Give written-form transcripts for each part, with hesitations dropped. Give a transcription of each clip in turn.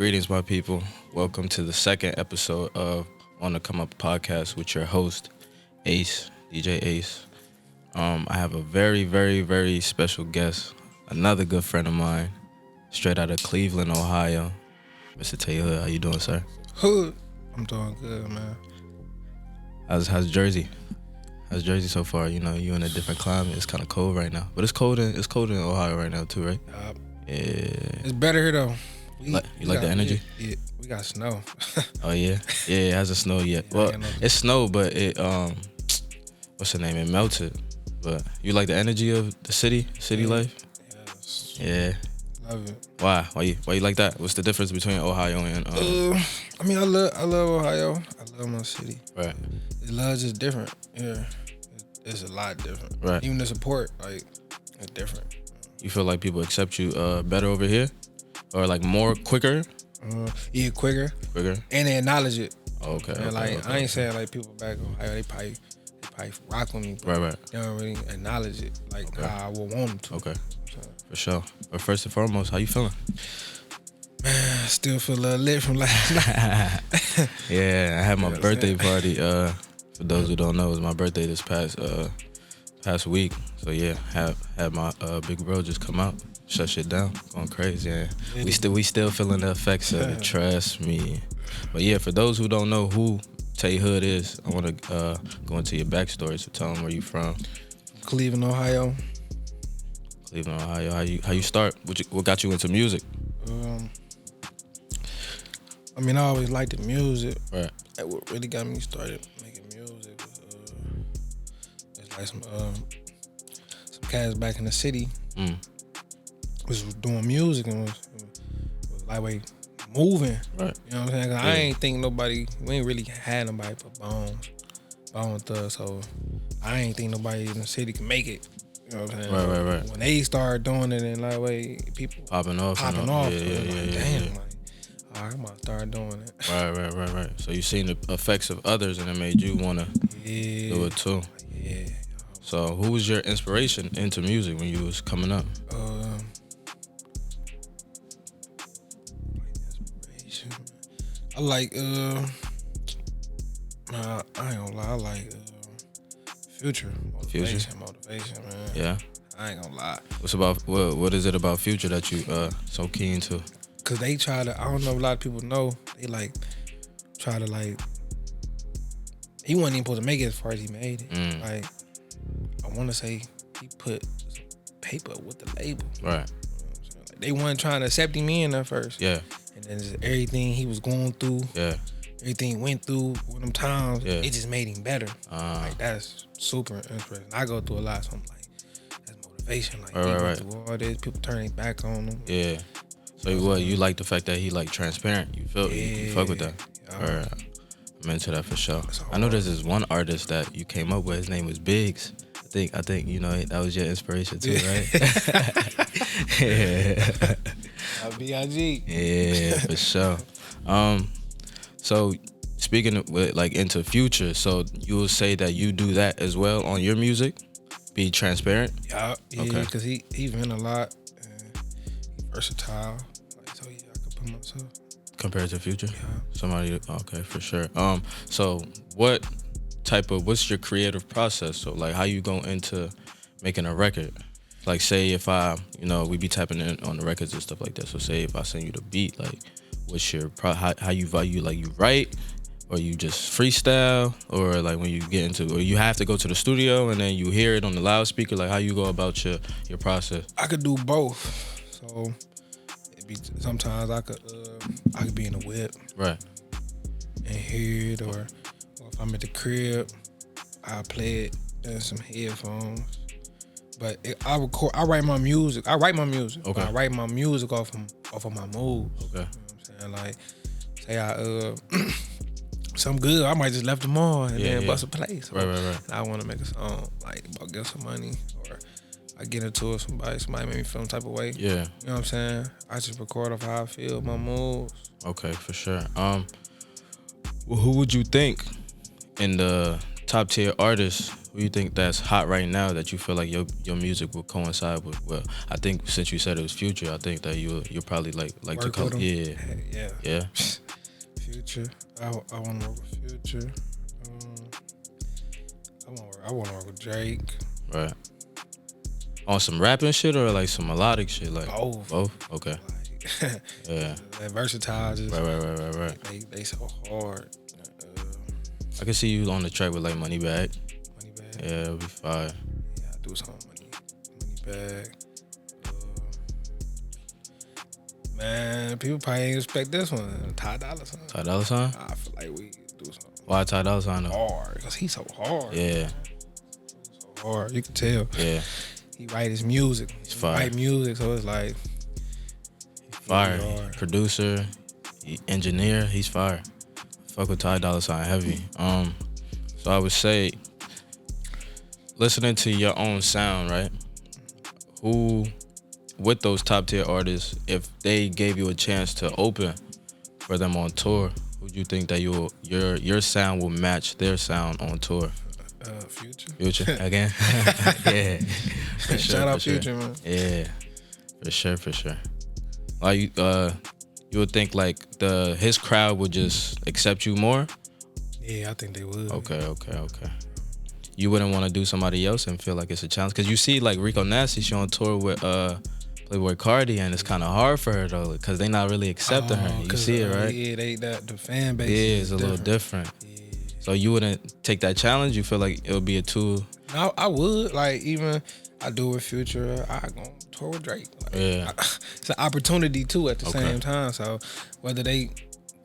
Greetings, my people. Welcome to the second episode of On the Come Up podcast with your host, Ace, DJ Ace. I have a very, very, very special guest, another good friend of mine, straight out of Cleveland, Ohio. Mr. Taylor, how you doing, sir? Hood. I'm doing good, man. How's Jersey? How's Jersey so far? You know, you in a different climate. It's kind of cold right now, but it's cold in Ohio right now too, right? Yeah. It's better here though. You like the energy? Yeah, we got snow. Oh yeah, it hasn't snowed yet. Well, it snowed, but it what's the name? It melted. But you like the energy of the city life? Yes. Yeah. Love it. Why you like that? What's the difference between Ohio and? I mean, I love Ohio. I love my city. Right. The love's just different. Yeah, it's a lot different. Right. Even the support, like, it's different. You feel like people accept you better over here, or like more quicker? Yeah, quicker, and they acknowledge it. Okay. And okay. I ain't saying like people back in Ohio, they probably rock with me. Right. They don't really acknowledge it like how I would want them to. Okay. So. For sure. But first and foremost, how you feeling? Man, I still feel a little lit from last night. Yeah, I had my birthday party. For those who don't know, it was my birthday this past week. So yeah, had my big bro just come out, shut shit down, going crazy. Yeah. We still feeling the effects of it. Trust me. But yeah, for those who don't know who Tay Hood is, I want to go into your backstory. So tell them where you from. Cleveland, Ohio. Cleveland, Ohio. How you start? What got you into music? I mean, I always liked the music. Right. Like, what really got me started making music was like some cats back in the city was doing music and was like moving. Right. You know what I'm saying? 'Cause I ain't think we ain't really had nobody for Bone Thug, so I ain't think nobody in the city could make it. You know what I'm saying? Right. When they started doing it in like people popping off. Damn, Yeah. like, I'm gonna start doing it. Right. So you seen the effects of others and it made you wanna do it too. Yeah. So who was your inspiration into music when you was coming up? I like I ain't gonna lie, I like Future. Motivation, man. Yeah. I ain't gonna lie. What is it about Future that you so keen to? Cause they try to, I don't know if a lot of people know, they like try to like, he wasn't even supposed to make it as far as he made it. Like, I wanna say he put paper with the label. Right. You know what I'm saying? Like, they weren't trying to accept him in at first. Yeah. And then just everything he was going through. Yeah. Everything he went through with them times, yeah. It just made him better. Like, that's super interesting. I go through a lot, so I'm like, that's motivation. Like, he went through all this, people turning back on him. Yeah. So you like the fact that he like transparent. You feel you fuck with that. Yeah. I'm into that for sure. I know there's this one artist that you came up with. His name was Biggs. I think you know that was your inspiration too, right? Yeah. B.I.G. Yeah, for sure. So speaking of like into Future, so you will say that you do that as well on your music? Be transparent? Yeah, okay. Because he been a lot and he versatile. Like, so yeah, I could put myself. Compared to Future? Yeah. Okay, for sure. So what's your creative process? So like how you go into making a record? Like say if we be tapping in on the records and stuff like that. So say if I send you the beat, like what's your how you value, like you write or you just freestyle, or like when you get into, or you have to go to the studio and then you hear it on the loudspeaker, like how you go about your process? I could do both. So sometimes I could be in the whip. Right. And hear it, or if I'm at the crib, I play it in some headphones. But I write my music. Okay. I write my music off of my mood. Okay. You know what I'm saying? Like, say I something good, I might just left them on and then bust a play. So right. I want to make a song, like get some money, or I get into it, somebody make me feel some type of way. Yeah. You know what I'm saying? I just record off how I feel, my moods. Okay, for sure. Well, who would you think in the top tier artists who you think that's hot right now that you feel like your music will coincide with? Well, I think since you said it was Future, I think that you'll probably like Work to come. with him? Yeah. Future. I want to work with Future. I want to work with Drake. Right. On some rapping shit or like some melodic shit? Like both. Okay. Like, Yeah. That versatile. Just, Right. They so hard. I can see you on the track with like Money Bag. Money Bag. Yeah, it'll be fire. Yeah, I do something Money Bag. Man, people probably ain't expect this one. Ty Dolla $ign. Ty Dolla $ign? I feel like we do something. Why Ty Dolla $ign though? Hard, because he's so hard. Yeah. So hard. You can tell. Yeah. He write his music. He's fire. Write music, so it's like fire. Really Producer, engineer, he's fire. Fuck with Ty Dolla $ign heavy. So I would say, listening to your own sound, right? Who, with those top tier artists, if they gave you a chance to open for them on tour, would you think that your sound will match their sound on tour? Future again. Yeah. For sure, shout out sure. Future, man. Yeah. For sure. Like you would think like his crowd would just accept you more? Yeah, I think they would. Okay. You wouldn't want to do somebody else and feel like it's a challenge? Because you see like Rico Nasty, she on tour with Playboy Cardi, and it's kind of hard for her though, because they not really accepting her. You see it, right? Yeah, the fan base. Yeah, it's a little different. Yeah. So you wouldn't take that challenge? You feel like it would be a tool? No, I would. Like, even I do with Future, I go on tour with Drake. Like, yeah. It's an opportunity too at the same time. So whether they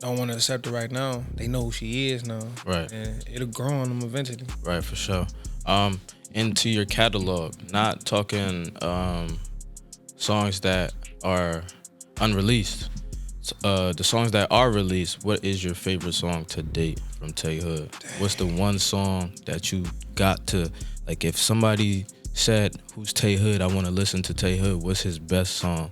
don't want to accept her right now, they know who she is now. Right. And it'll grow on them eventually. Right, for sure. Into your catalog, not talking songs that are unreleased. The songs that are released, what is your favorite song to date from Tay Hood? Dang. What's the one song that you got to, like, if somebody said, who's Tay Hood, I want to listen to Tay Hood, what's his best song?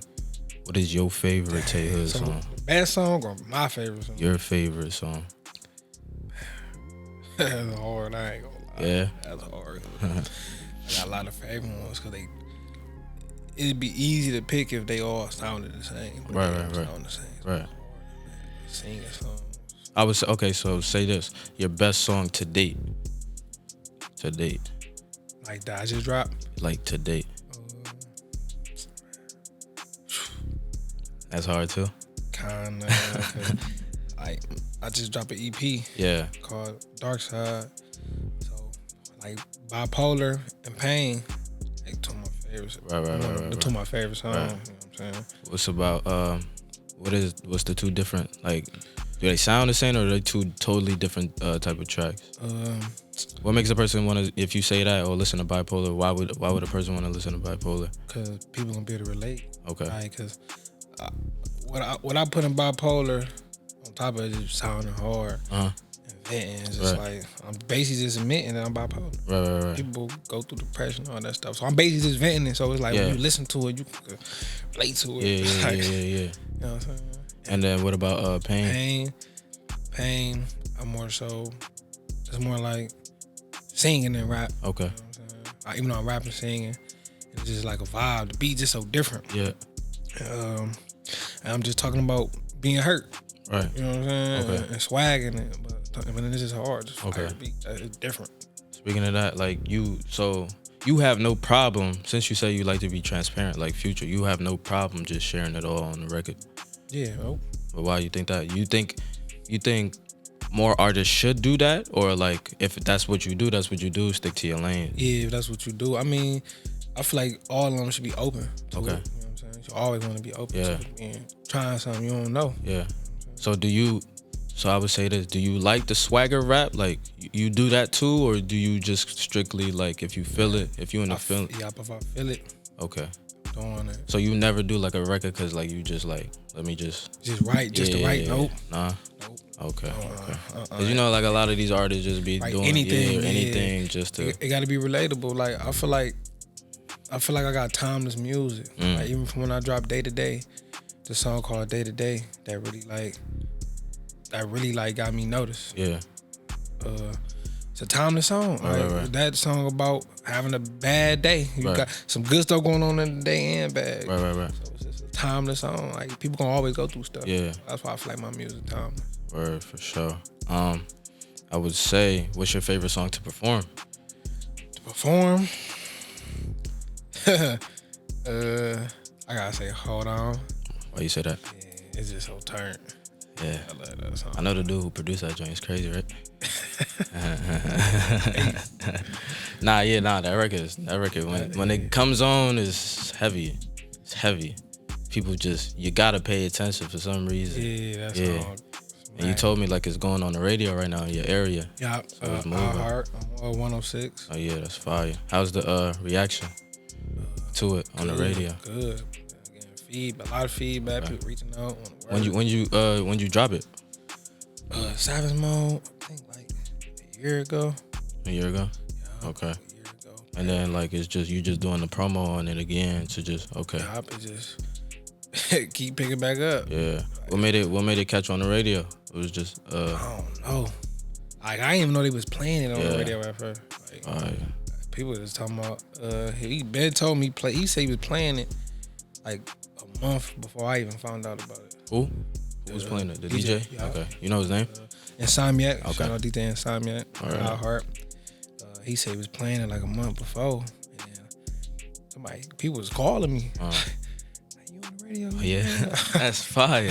What is your favorite Tay Hood song? Best song or my favorite song? Your favorite song. That's hard, I ain't gonna lie. Yeah? That's hard. I got a lot of favorite ones because it'd be easy to pick if they all sounded the same. Right. Sound the same. Right. Singing songs. I would say, okay, so say this. Your best song to date. To date. Like that I just dropped? Like to date. That's hard too? Kinda. Like, I just dropped an EP. Yeah. Called Dark Side. So, like, Bipolar and Pain, they two of my favorites. Right. Two of my favorite songs. Right. You know what I'm saying? What's about, what's the two different, like, do they sound the same or are they two totally different type of tracks? What makes a person want to, if you say that or listen to Bipolar, why would a person want to listen to Bipolar? Because people gonna be able to relate. Okay. Like, cause what I put in Bipolar, on top of it just sounding hard, and venting, it's just like, I'm basically just admitting that I'm bipolar. Right. People go through depression and all that stuff. So I'm basically just venting it. So it's like, when you listen to it, you can relate to it. Yeah. You know what I'm saying? And then what about Pain? Pain, I'm more so, it's more like singing than rap. Okay. You know what I'm saying? Even though I'm rapping, singing, it's just like a vibe. The beat just so different. Yeah. And I'm just talking about being hurt. Right. You know what I'm saying? Okay. And swagging it. But this is hard. Just okay. The beat, it's different. Speaking of that, like you have no problem, since you say you like to be transparent, like Future, you have no problem just sharing it all on the record. Yeah. Oh. But why you think that? You think more artists should do that, or like if that's what you do, that's what you do. Stick to your lane. Yeah, if that's what you do. I mean, I feel like all of them should be open to okay. it. You know what I'm saying? You always want to be open yeah. to it. And trying something you don't know. Yeah. So I would say this: do you like the swagger rap? Like you do that too, or do you just strictly like if you feel it, if you in the feeling? Yeah, if I feel it. Okay. Doing it. So you never do like a record because like you just like let me just write to write. Nope. Nah. Nope. Okay. Cause you know like a lot of these artists just be doing anything just to. It got to be relatable. Like I feel like I got timeless music. Like even from when I dropped Day to Day, the song called Day to Day that really got me noticed. Yeah. It's a timeless song. Right. That song about having a bad day. You got some good stuff going on in the day and bad. Right. So it's just a timeless song. Like people gonna always go through stuff. Yeah. That's why I feel like my music timeless. Word, for sure. I would say, what's your favorite song to perform? To perform? I gotta say, Hold On. Why you say that? Yeah, it's just so turned. Yeah. I love that song. I know the dude who produced that joint is crazy, right? That record when it comes on is heavy. It's heavy. People you gotta pay attention for some reason. Yeah, that's all. And you told me like it's going on the radio right now in your area. Yeah, so it's moving. Heart, 106. Oh yeah, that's fire. How's the reaction to it on the radio? Good. Getting a lot of feedback. Okay. People reaching out. When you drop it? Savage Mode, I think like a year ago. A year ago? Yeah, okay. A year ago. And then like it's just you just doing the promo on it again to just okay. Yeah, it just keep picking back up. Yeah. What made it catch on the radio? It was just I don't know. Like I didn't even know they was playing it on the radio at first. Like, people was talking about he been told me he said he was playing it like a month before I even found out about it. Who? Who was playing it? The DJ? Yeah. Okay. You know his name? Insomniac. Okay. Shout out DJ Insomniac. All right. Heart. He said he was playing it like a month before. And then people was calling me. You on the radio? Yeah. That's fire.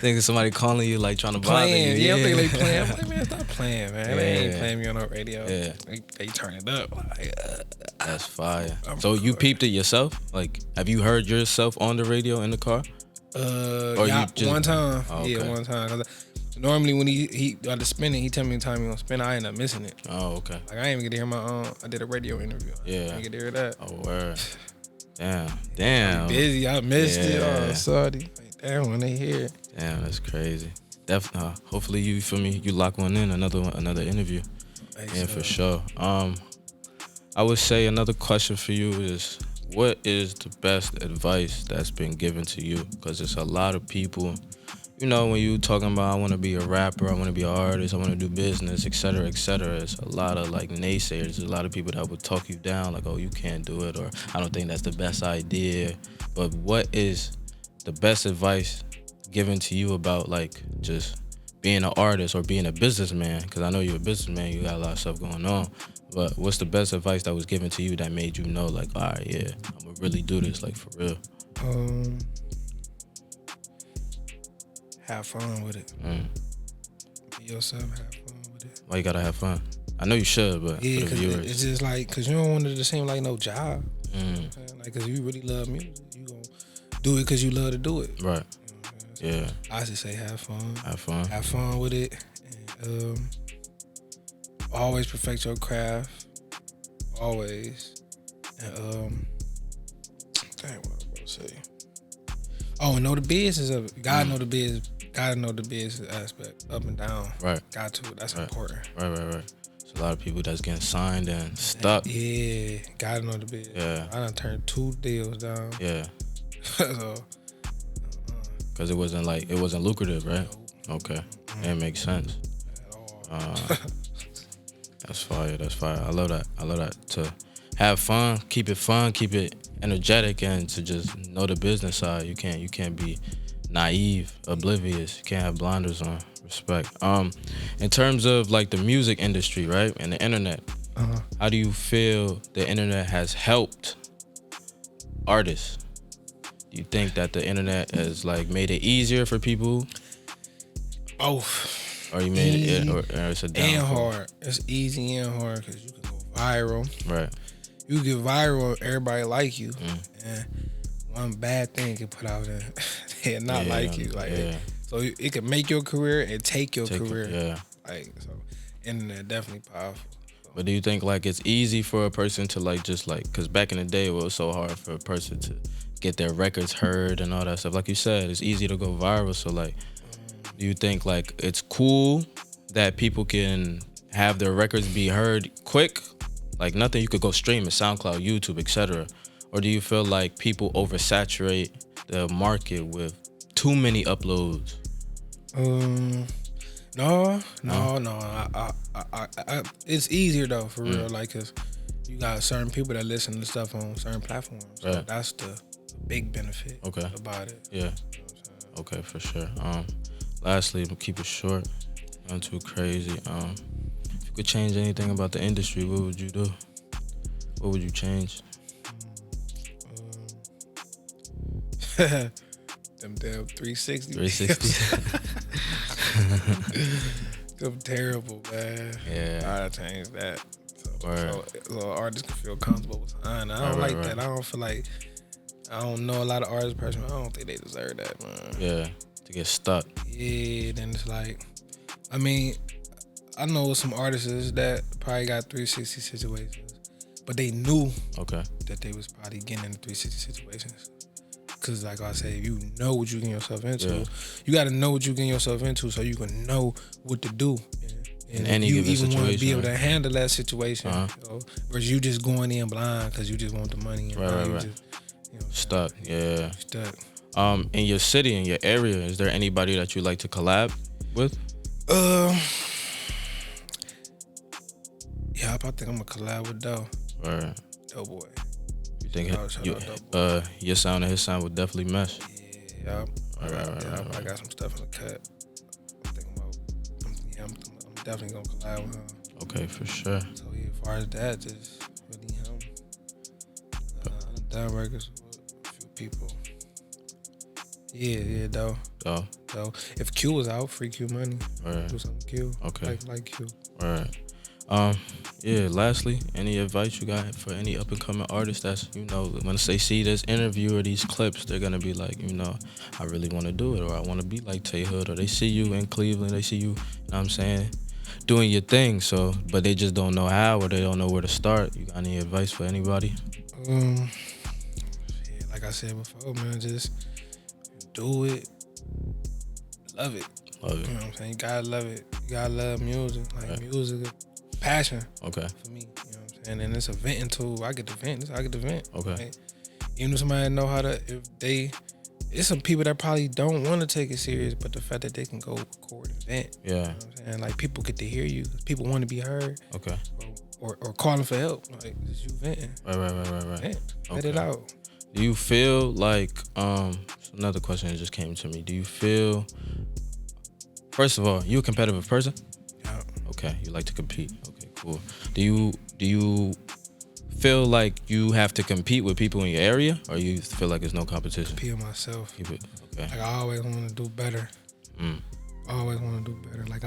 Thinking somebody calling you like trying to bother you. Yeah, I'm thinking they playing. I'm like, man, stop playing, man. They ain't playing me on the radio. Yeah. They turn it up. Like, that's fire. So you peeped it yourself? Like, have you heard yourself on the radio in the car? One time. Oh, okay. Yeah, one time. 'Cause normally when he to spin it, he tell me the time he gonna spin it, I end up missing it. Oh, okay. Like I ain't even get to hear my own. I did a radio interview. Yeah. I didn't get to hear that. Oh, word. Damn. I'm busy. I missed it. Oh, sorry. Like, damn, when they hear it. Damn, that's crazy. Hopefully you feel me. You lock one in another interview. Yeah, for sure. I would say another question for you is, what is the best advice that's been given to you? Because there's a lot of people, you know, when you talking about I want to be a rapper, I want to be an artist, I want to do business, et cetera, it's a lot of like naysayers. There's a lot of people that would talk you down, like, oh, you can't do it, or I don't think that's the best idea. But what is the best advice given to you about like just being an artist or being a businessman? Because I know you're a businessman, you got a lot of stuff going on. But what's the best advice that was given to you that made you know, like, all right, yeah, I'm gonna really do this, like, for real? Have fun with it. Be yourself, have fun with it. Why you gotta have fun? I know you should, but yeah, for the viewers. It's just like, because you don't want it to seem like no job. Like, because you really love music, you gonna do it because you love to do it. Right. So yeah. I just say have fun. Have fun. Have fun with it. And, always perfect your craft. Always. And dang, what I was about to say. Oh, and know the business of it. Gotta know the business. Gotta know the business aspect, up and down. Right. Got to. That's important. Right. So a lot of people that's getting signed and stuck. Yeah. Gotta know the business. Yeah. I done turned 2 deals down. Yeah. So. Because it wasn't lucrative, right? Nope. Okay. It makes sense. At all. That's fire. I love that. To have fun, keep it energetic, and to just know the business side. You can't be naive, oblivious. You can't have blinders on. Respect. In terms of like the music industry, right, and the internet, how do you feel the internet has helped artists? Do you think that the internet has like made it easier for people? Both. Or you made it, or it's a downfall? And hard. It's easy and hard because you can go viral. Right. You get viral, everybody like you, and one bad thing can put out there, they not like you. Like so, it can make your career and take your career. Like so, internet definitely powerful. So. But do you think like it's easy for a person to like just like, because back in the day it was so hard for a person to get their records heard and all that stuff. Like you said, it's easy to go viral. So like, do you think like it's cool that people can have their records be heard quick? Like nothing, you could go stream it, SoundCloud, YouTube, etc. Or do you feel like people oversaturate the market with too many uploads? No. It's easier though, for real. Like, cause you got certain people that listen to stuff on certain platforms. So Right. that's the big benefit about it. Yeah. You know what I'm saying? Okay, for sure. Lastly, we'll keep it short, not too crazy. If you could change anything about the industry, what would you do? What would you change? Them damn 360. 360. Them terrible, man. Yeah. I gotta change that. Word. So artists can feel comfortable with time. I don't like that. I don't feel like, I don't know a lot of artists personally. I don't think they deserve that, man. Yeah. To get stuck. Yeah, then it's like, I mean, I know some artists that probably got 360 situations, but they knew that they was probably getting in the 360 situations. Cause like I said, you know what you getting yourself into. Yeah. You got to know what you getting yourself into so you can know what to do. And in any you given even situation, want to be able to handle that situation, versus you just going in blind because you just want the money. And right. Just, stuck. Yeah. Stuck. In your city, in your area, is there anybody that you like to collab with? Yeah, I think I'm gonna collab with Doe. Right. Doe boy. You think your sound and his sound would definitely mesh? Yeah. I got some stuff in the cut. I'm definitely gonna collab with him. Okay, for sure. So yeah, as far as that, just really him. I've done records with a few people. Yeah, Doe. If Q was out, free Q money. Right. Do something Q. Okay. Like Q. Right. Lastly, any advice you got for any up and coming artists that's, once they see this interview or these clips, they're gonna be like, I really wanna do it, or I wanna be like Tay Hood, or they see you in Cleveland, they see you, what I'm saying, doing your thing, but they just don't know how, or they don't know where to start. You got any advice for anybody? Like I said before, man, just do it. Love it. You know what I'm saying? You gotta love it. You gotta love music. Like music is passion. Okay. For me. You know what I'm saying? And it's a venting tool. I get to vent. Okay. Like, even if somebody know how to, it's some people that probably don't want to take it serious, but the fact that they can go record and vent. Yeah. You know what I'm saying? Like, people get to hear you. People want to be heard. Okay. Or calling for help. Like, just you venting. Right. Vent. Let it out. Do you feel like, another question that just came to me. Do you feel, first of all, you a competitive person? Yeah. Okay, you like to compete. Okay, cool. Do you feel like you have to compete with people in your area, or you feel like there's no competition? Compete with myself. Keep it. Okay. Like, I always want to do better. I always want to do better. Like,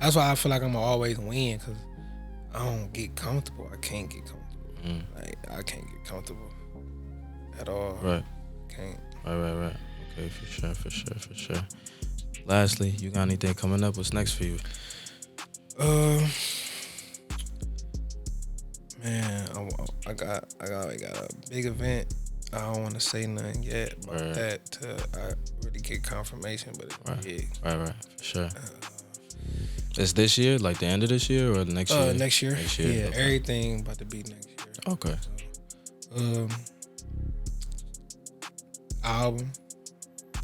that's why I feel like I'm going to always win, because I don't get comfortable. I can't get comfortable. Like, I can't get comfortable at all. Right. Can't. Right. Okay, for sure. Lastly, you got anything coming up? What's next for you? Man, I got a big event. I don't want to say nothing yet about that till I really get confirmation, but it's big. Right, for sure. It's this year, like the end of this year, or the next year? Next year. Yeah, okay. Everything about to be next year. Okay. So, album.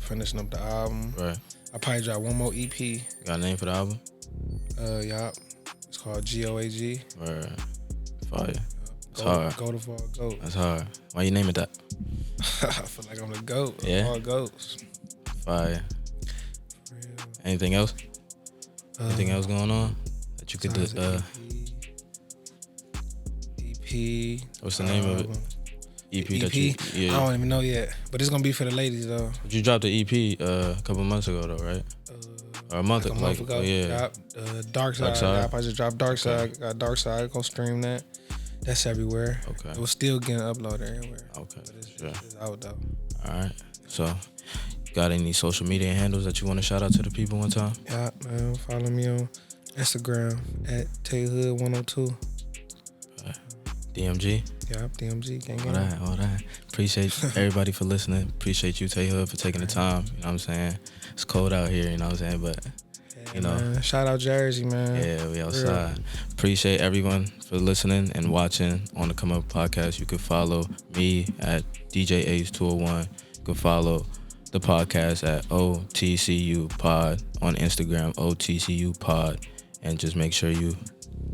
Finishing up the album. Right. I probably drop one more EP. You got a name for the album? Yup. It's called GOAG. Right. Fire. It's hard. Go to fall goat. That's hard. Why you name it that? I feel like I'm the goat. Yeah. All goats. Fire. Anything else? Anything else going on that you could do? EP. What's the name of it? EP that you? Yeah. I don't even know yet, but it's gonna be for the ladies though. But you dropped the EP a couple months ago though, right? Or a month ago. Yeah. Dark Side. I just dropped Dark Side. Got Dark Side. Go stream that. That's everywhere. Okay. It was still getting uploaded everywhere. Okay. But it's out though. All right. So, got any social media handles that you want to shout out to the people one time? Yeah, man. Follow me on Instagram at TayHood102. DMG? Yeah, DMG. All that. Appreciate everybody for listening. Appreciate you, Tay Hood, for taking the time. You know what I'm saying? It's cold out here, you know what I'm saying? But, Man. Shout out Jersey, man. Yeah, we outside. Appreciate everyone for listening and watching on the Come Up Podcast. You can follow me at DJ Ace201. You can follow the podcast at OTCU Pod on Instagram, OTCU Pod, and just make sure you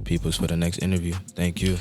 peoples for the next interview. Thank you.